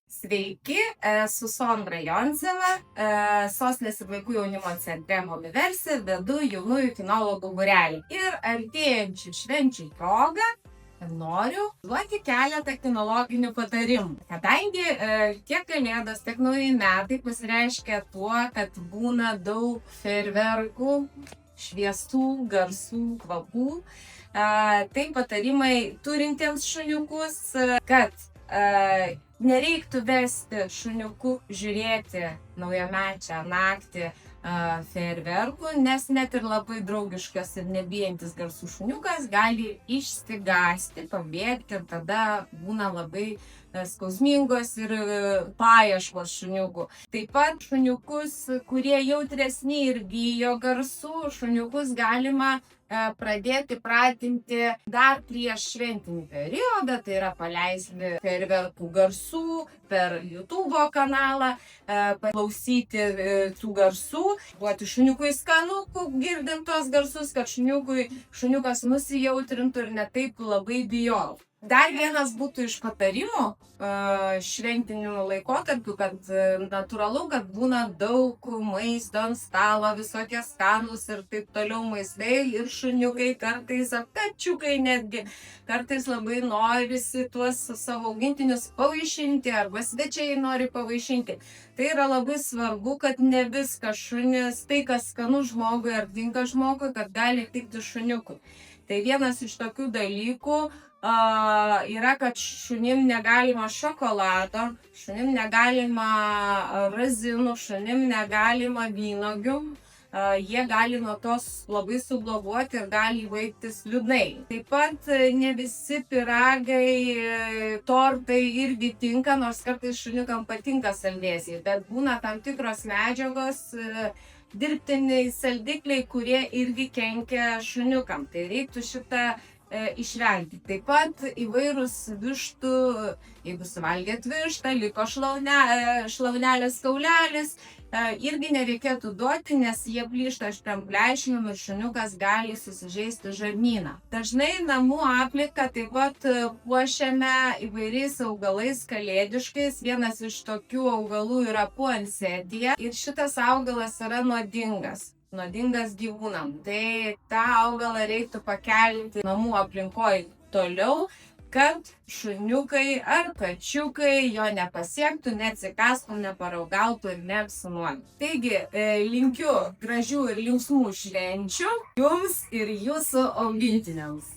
Sveiki, esu Sondra Jonzeva, Sostinės ir vaikų jaunimo centre Mobiverse vedu jaunųjų kinologų būrelį. Ir artėjančių švenčių proga noriu duoti keletą kinologinių patarimų. Kadangi tiek Kalėdos, tiek Nauji metai pasireiškia tuo, kad būna daug fejerverkų, šviesų, garsų, kvapų, tai patarimai turintiems šuniukus, kad nereiktų vesti šuniukų žiūrėti naujamečią naktį fejerverkų, nes net ir labai draugiškas ir nebijantis garsų šuniukas gali išsigąsti, pabėgti ir tada būna labai skausmingos ir paieškos šuniukų. Taip pat šuniukus, kurie jautresni ir bijo garsų, šuniukus galima pradėti pratinti dar prieš šventinį periodą, tai yra paleisti fejerverkų garsų per YouTube kanalą, paklausyti tų garsų, duoti šuniukui skanukų, girdint tos garsus, kad šuniukas nusijautrintų ir ne taip labai bijotų. Dar vienas būtų iš patarimų šventinių laikotarpių, kad natūralu, kad būna daug maisto ant stalo, visokie skanūs ir taip toliau maistai ir šuniukai, kartais kačiukai netgi, kartais labai norisi tuos savo augintinius pavaišinti arba svečiai nori pavaišinti. Tai yra labai svarbu, kad ne viskas šunis, tai kas skanu žmogui ar tinka žmogui, kad gali tikti šuniukui. Tai vienas iš tokių dalykų yra, kad šunim negalima šokolado, šunim negalima razinų, šunim negalima vynuogių. Jie gali nuo tos labai subloguoti ir gali baigtis liūdnai. Taip pat ne visi pyragai, tortai irgi tinka, nors kartais šuniukam patinka saldėsiai, bet būna tam tikros medžiagos, dirbtiniai saldikliai, kurie irgi kenkia šuniukam. Tai reiktų šitą išvengti. Taip pat įvairūs vištų, jeigu suvalgėt vištą, liko šlaunelės kaulelis, irgi nereikėtų duoti, nes jie plyšta aštriam pleišiniam ir šuniukas gali susižeisti žarnyną. Dažnai namų aplinką taip pat puošiame įvairiais augalais kalėdiškais. Vienas iš tokių augalų yra puansetija ir šitas augalas yra nuodingas gyvūnam. Tai tą augalą reiktų pakelti namų aplinkoje toliau, kad šuniukai ar kačiukai jo nepasiektų, neatsikastų, neparaugautų ir neapsinuodytų. Taigi, linkiu gražių ir linksmų švenčių jums ir jūsų augintiniams.